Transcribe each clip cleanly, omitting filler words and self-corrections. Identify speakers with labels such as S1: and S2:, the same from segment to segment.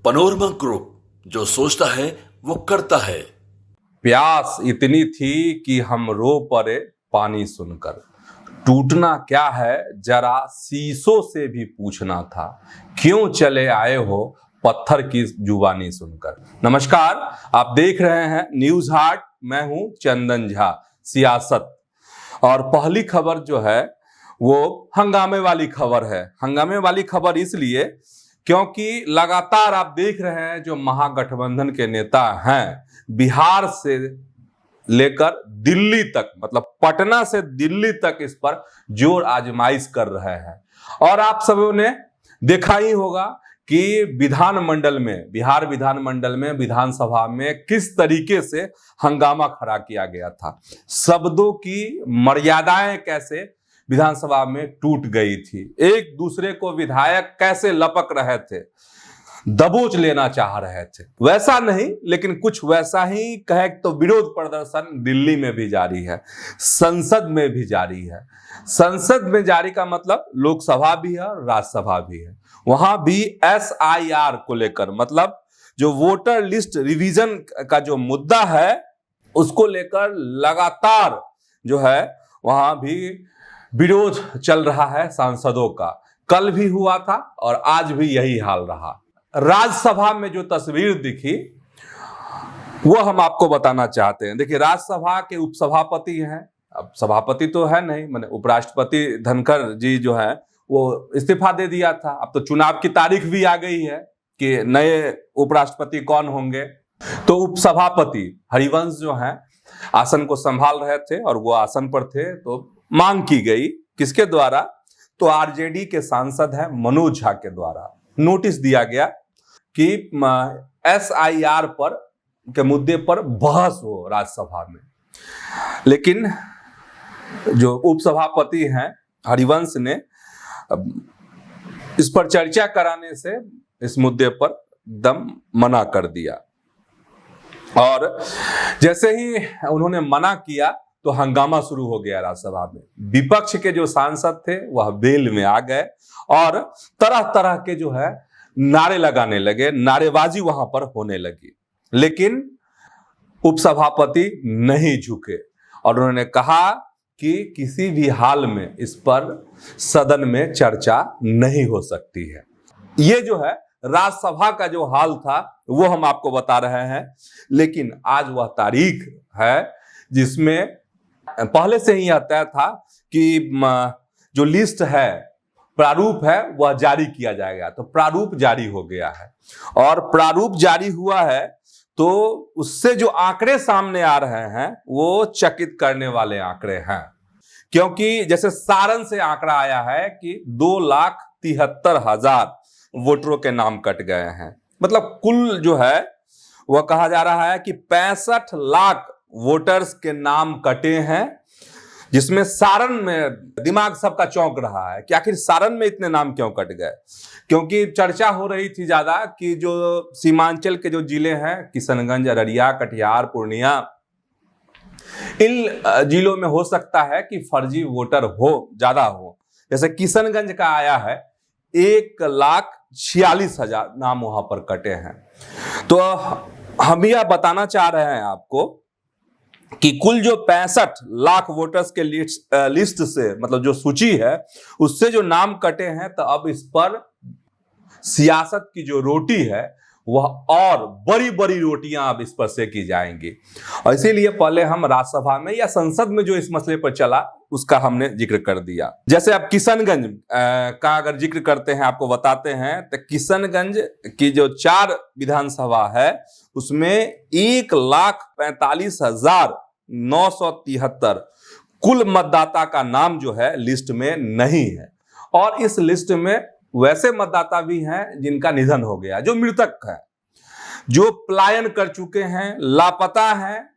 S1: Panorama group, जो सोचता है वो करता है।
S2: प्यास इतनी थी कि हम रो पड़े पानी सुनकर। टूटना क्या है जरा शीशों से भी पूछना था। क्यों चले आए हो पत्थर की जुबानी सुनकर। नमस्कार, आप देख रहे हैं न्यूज हार्ट। मैं हूं चंदन झा। सियासत और पहली खबर जो है वो हंगामे वाली खबर है। हंगामे वाली खबर इसलिए क्योंकि लगातार आप देख रहे हैं जो महागठबंधन के नेता हैं, बिहार से लेकर दिल्ली तक, मतलब पटना से दिल्ली तक इस पर जोर आजमाइश कर रहे हैं। और आप सबों ने देखा ही होगा कि विधानमंडल में, बिहार विधानमंडल में, विधानसभा में किस तरीके से हंगामा खड़ा किया गया था। शब्दों की मर्यादाएं कैसे विधानसभा में टूट गई थी। एक दूसरे को विधायक कैसे लपक रहे थे, दबोच लेना चाह रहे थे। वैसा नहीं, लेकिन कुछ वैसा ही कहे तो विरोध प्रदर्शन दिल्ली में भी जारी है, संसद में भी जारी है। संसद में जारी का मतलब लोकसभा भी है और राज्यसभा भी है। वहां भी SIR को लेकर, मतलब जो वोटर लिस्ट रिवीजन का जो मुद्दा है उसको लेकर लगातार जो है वहां भी विरोध चल रहा है सांसदों का। कल भी हुआ था और आज भी यही हाल रहा। राज्यसभा में जो तस्वीर दिखी वो हम आपको बताना चाहते हैं। देखिए, राज्यसभा के उपसभापति हैं, अब सभापति तो है नहीं, माने उपराष्ट्रपति धनखड़ जी जो है वो इस्तीफा दे दिया था। अब तो चुनाव की तारीख भी आ गई है कि नए उपराष्ट्रपति कौन होंगे। तो उपसभापति हरिवंश जो है आसन को संभाल रहे थे और वो आसन पर थे, तो मांग की गई किसके द्वारा, तो आरजेडी के सांसद हैं मनोज झा के द्वारा। नोटिस दिया गया कि SIR पर के मुद्दे पर बहस हो राज्यसभा में। लेकिन जो उपसभापति हैं हरिवंश ने इस पर चर्चा कराने से इस मुद्दे पर दम मना कर दिया। और जैसे ही उन्होंने मना किया तो हंगामा शुरू हो गया राज्यसभा में। विपक्ष के जो सांसद थे वह बेल में आ गए और तरह तरह के जो है नारे लगाने लगे, नारेबाजी वहां पर होने लगी। लेकिन उपसभापति नहीं झुके और उन्होंने कहा कि किसी भी हाल में इस पर सदन में चर्चा नहीं हो सकती है। ये जो है राज्यसभा का जो हाल था वो हम आपको बता रहे हैं। लेकिन आज वह तारीख है जिसमें पहले से ही यह तय था कि जो लिस्ट है, प्रारूप है, वह जारी किया जाएगा। तो प्रारूप जारी हो गया है और प्रारूप जारी हुआ है तो उससे जो आंकड़े सामने आ रहे हैं वो चकित करने वाले आंकड़े हैं। क्योंकि जैसे सारण से आंकड़ा आया है कि 2,73,000 वोटरों के नाम कट गए हैं। मतलब कुल जो है वह कहा जा रहा है कि 65 लाख वोटर्स के नाम कटे हैं, जिसमें सारण में दिमाग सबका चौंक रहा है कि आखिर सारण में इतने नाम क्यों कट गए। क्योंकि चर्चा हो रही थी ज्यादा कि जो सीमांचल के जो जिले हैं, किशनगंज, अररिया, कटिहार, पूर्णिया, इन जिलों में हो सकता है कि फर्जी वोटर ज्यादा हो। जैसे किशनगंज का आया है 1,46,000 नाम वहां पर कटे हैं। तो हम यह बताना चाह रहे हैं आपको कि कुल जो 65 लाख वोटर्स के लिस्ट से, मतलब जो सूची है उससे जो नाम कटे हैं, तो अब इस पर सियासत की जो रोटी है वह और बड़ी बड़ी रोटियां अब इस पर सेकी जाएंगी। और इसीलिए पहले हम राज्यसभा में या संसद में जो इस मसले पर चला उसका हमने जिक्र कर दिया। जैसे अब किशनगंज का अगर जिक्र करते हैं, आपको बताते हैं, तो किशनगंज की जो 4 विधानसभा है उसमें 1,45,973 कुल मतदाता का नाम जो है लिस्ट में नहीं है। और इस लिस्ट में वैसे मतदाता भी हैं जिनका निधन हो गया, जो मृतक है, जो पलायन कर चुके हैं, लापता हैं,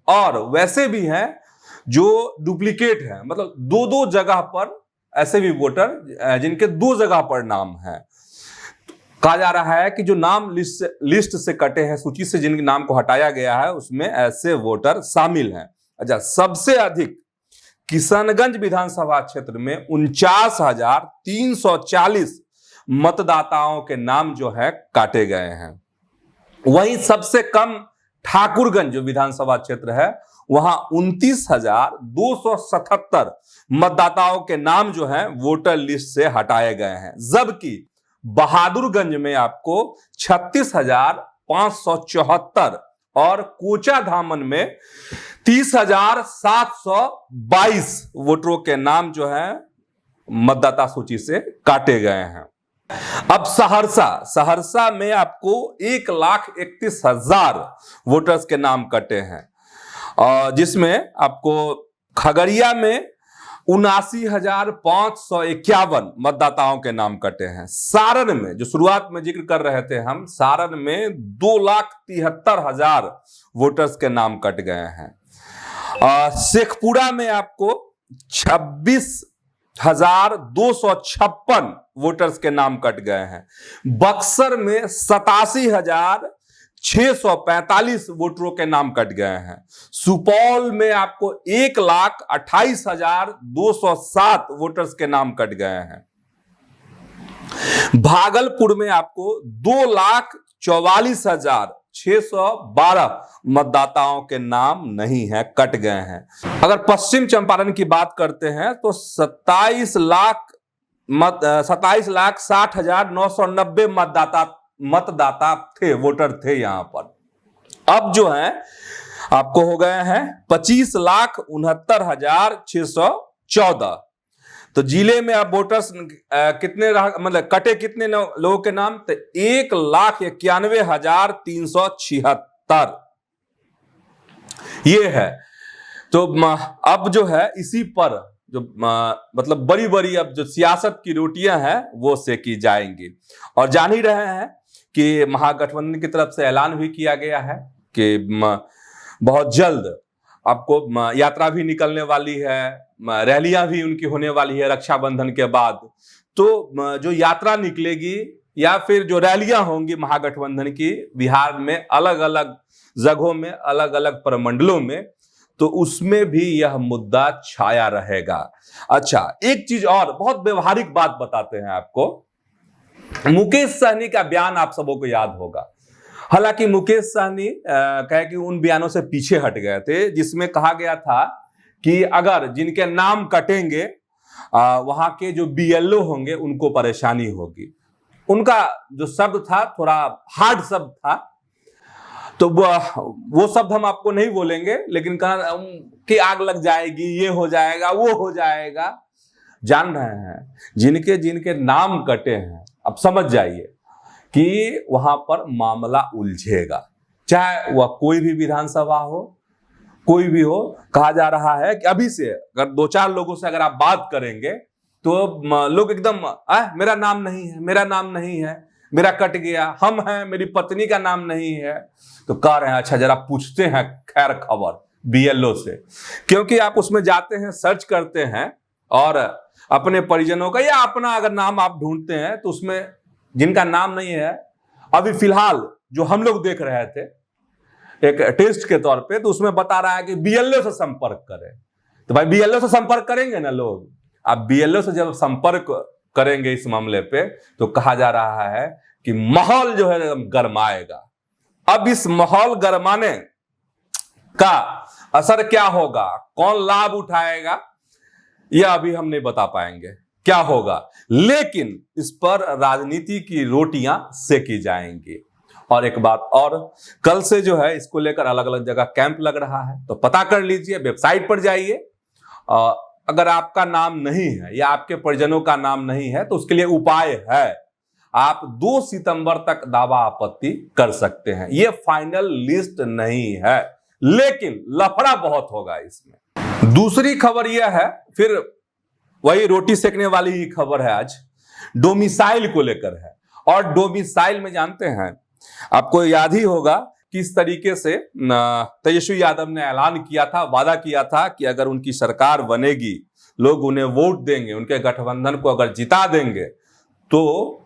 S2: और वैसे भी हैं जो डुप्लीकेट हैं। मतलब 2-2 जगह पर ऐसे भी वोटर जिनके 2 जगह पर नाम है। कहा जा रहा है कि जो नाम लिस्ट से कटे हैं, सूची से जिनके नाम को हटाया गया है, उसमें ऐसे वोटर शामिल हैं। अच्छा, सबसे अधिक किशनगंज विधानसभा क्षेत्र में 49,340 मतदाताओं के नाम जो है काटे गए हैं। वहीं सबसे कम ठाकुरगंज जो विधानसभा क्षेत्र है वहां 29,277 मतदाताओं के नाम जो हैं वोटर लिस्ट से हटाए गए हैं, जबकि बहादुरगंज में आपको 36,574 और कोचाधामन में 30,722 वोटरों के नाम जो है मतदाता सूची से काटे गए हैं। अब सहरसा में आपको 1,31,000 वोटर्स के नाम कटे हैं, और जिसमें आपको खगड़िया में 79,551 मतदाताओं के नाम कटे हैं। सारण में जो शुरुआत में जिक्र कर रहे थे हम, सारण में 2,73,000 वोटर्स के नाम कट गए हैं। शेखपुरा में आपको 26,256 वोटर्स के नाम कट गए हैं। बक्सर में 87,645 वोटरों के नाम कट गए हैं। सुपौल में आपको 1,28,207 वोटर्स के नाम कट गए हैं। भागलपुर में आपको 2,44,612 मतदाताओं के नाम नहीं है, कट गए हैं। अगर पश्चिम चंपारण की बात करते हैं तो 27,60,990 मतदाता थे, वोटर थे यहां पर। अब जो है आपको हो गए हैं 25,69,614। तो जिले में अब वोटर्स कितने मतलब कटे कितने लोगों के नाम, तो 1,91,376 ये है। तो अब जो है इसी पर जो मतलब बड़ी बड़ी अब जो सियासत की रोटियां हैं वो सेकी जाएंगी। और जान ही रहे हैं कि महागठबंधन की तरफ से ऐलान भी किया गया है कि बहुत जल्द आपको यात्रा भी निकलने वाली है, रैलियां भी उनकी होने वाली है रक्षाबंधन के बाद। तो जो यात्रा निकलेगी या फिर जो रैलियां होंगी महागठबंधन की बिहार में अलग अलग जगहों में, अलग अलग प्रमंडलों में, तो उसमें भी यह मुद्दा छाया रहेगा। अच्छा, एक चीज और बहुत व्यवहारिक बात बताते हैं आपको। मुकेश सहनी का बयान आप सबों को याद होगा। हालांकि मुकेश सहनी कहे कि उन बयानों से पीछे हट गए थे जिसमें कहा गया था कि अगर जिनके नाम कटेंगे वहां के जो बीएलओ होंगे उनको परेशानी होगी। उनका जो शब्द था थोड़ा हार्ड शब्द था, तो वो शब्द हम आपको नहीं बोलेंगे, लेकिन कहा कि आग लग जाएगी, ये हो जाएगा, वो हो जाएगा। जान रहे हैं जिनके जिनके नाम कटे हैं, अब समझ जाइए कि वहां पर मामला उलझेगा, चाहे वह कोई भी विधानसभा हो, कोई भी हो। कहा जा रहा है कि अभी से अगर 2-4 लोगों से अगर आप बात करेंगे तो लोग एकदम मेरा नाम नहीं है, मेरा नाम नहीं है, मेरा कट गया, हम हैं, मेरी पत्नी का नाम नहीं है। तो कह रहे हैं अच्छा जरा पूछते हैं खैर खबर बीएलओ से, क्योंकि आप उसमें जाते हैं, सर्च करते हैं और अपने परिजनों का या अपना अगर नाम आप ढूंढते हैं तो उसमें जिनका नाम नहीं है, अभी फिलहाल जो हम लोग देख रहे थे एक टेस्ट के तौर पे, तो उसमें बता रहा है कि बीएलओ से संपर्क करें। तो भाई बीएलओ से संपर्क करेंगे ना लोग। आप बीएलओ से जब संपर्क करेंगे इस मामले पे, तो कहा जा रहा है कि माहौल जो है गरमाएगा। अब इस माहौल गरमाने का असर क्या होगा, कौन लाभ उठाएगा, यह अभी हम नहीं बता पाएंगे क्या होगा, लेकिन इस पर राजनीति की रोटियां सेकी जाएंगी। और एक बात और, कल से जो है इसको लेकर अलग अलग जगह कैंप लग रहा है, तो पता कर लीजिए, वेबसाइट पर जाइए। अगर आपका नाम नहीं है या आपके परिजनों का नाम नहीं है तो उसके लिए उपाय है, आप 2 सितंबर तक दावा आपत्ति कर सकते हैं। यह फाइनल लिस्ट नहीं है, लेकिन लफड़ा बहुत होगा इसमें। दूसरी खबर यह है, फिर वही रोटी सेकने वाली ही खबर है, आज डोमिसाइल को लेकर है। और डोमिसाइल में जानते हैं, आपको याद ही होगा किस तरीके से तेजस्वी यादव ने ऐलान किया था, वादा किया था कि अगर उनकी सरकार बनेगी, लोग उन्हें वोट देंगे, उनके गठबंधन को अगर जिता देंगे तो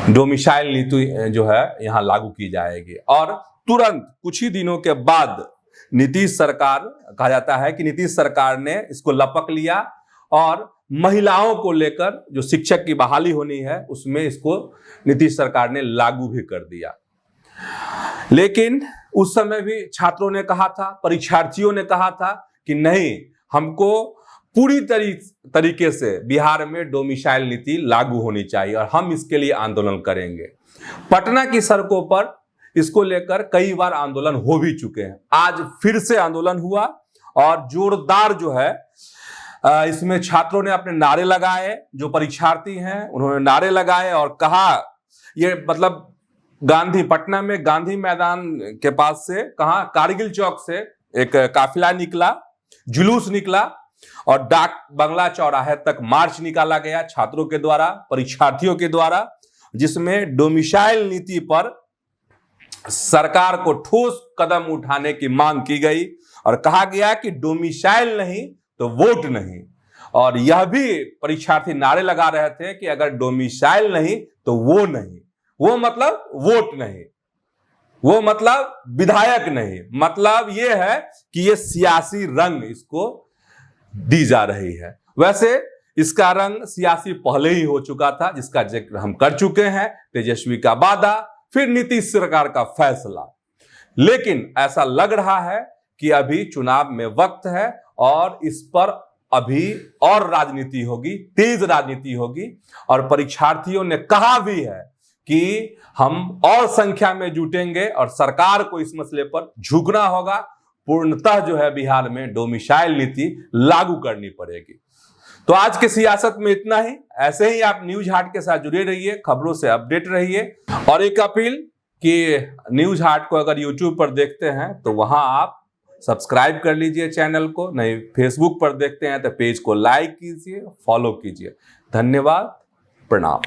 S2: डोमिसाइल नीति जो है यहां लागू की जाएगी। और तुरंत कुछ ही दिनों के बाद नीतीश सरकार, कहा जाता है कि नीतीश सरकार ने इसको लपक लिया और महिलाओं को लेकर जो शिक्षक की बहाली होनी है उसमें इसको नीतीश सरकार ने लागू भी कर दिया। लेकिन उस समय भी छात्रों ने कहा था, परीक्षार्थियों ने कहा था कि नहीं, हमको पूरी तरीके से बिहार में डोमिसाइल नीति लागू होनी चाहिए और हम इसके लिए आंदोलन करेंगे। पटना की सड़कों पर इसको लेकर कई बार आंदोलन हो भी चुके हैं। आज फिर से आंदोलन हुआ और जोरदार जो है इसमें छात्रों ने अपने नारे लगाए, जो परीक्षार्थी हैं उन्होंने नारे लगाए और कहा, ये मतलब पटना में गांधी मैदान के पास से कहा कारगिल चौक से एक काफिला निकला, जुलूस निकला और डाक बंगला चौराहे तक मार्च निकाला गया छात्रों के द्वारा, परीक्षार्थियों के द्वारा, जिसमें डोमिसाइल नीति पर सरकार को ठोस कदम उठाने की मांग की गई और कहा गया कि डोमिसाइल नहीं तो वोट नहीं। और यह भी परीक्षार्थी नारे लगा रहे थे कि अगर डोमिसाइल नहीं तो वो नहीं, वो मतलब वोट नहीं, वो मतलब विधायक नहीं, मतलब ये है कि ये सियासी रंग इसको दी जा रही है। वैसे इसका रंग सियासी पहले ही हो चुका था, जिसका जिक्र हम कर चुके हैं, तेजस्वी का वादा, फिर नीतीश सरकार का फैसला। लेकिन ऐसा लग रहा है कि अभी चुनाव में वक्त है और इस पर अभी और राजनीति होगी, तेज राजनीति होगी। और परीक्षार्थियों ने कहा भी है कि हम और संख्या में जुटेंगे और सरकार को इस मसले पर झुकना होगा, पूर्णतः जो है बिहार में डोमिसाइल नीति लागू करनी पड़ेगी। तो आज के सियासत में इतना ही। ऐसे ही आप न्यूज हाट के साथ जुड़े रहिए, खबरों से अपडेट रहिए। और एक अपील कि न्यूज हाट को अगर यूट्यूब पर देखते हैं तो वहां आप सब्सक्राइब कर लीजिए चैनल को, नहीं फेसबुक पर देखते हैं तो पेज को लाइक कीजिए, फॉलो कीजिए। धन्यवाद, प्रणाम।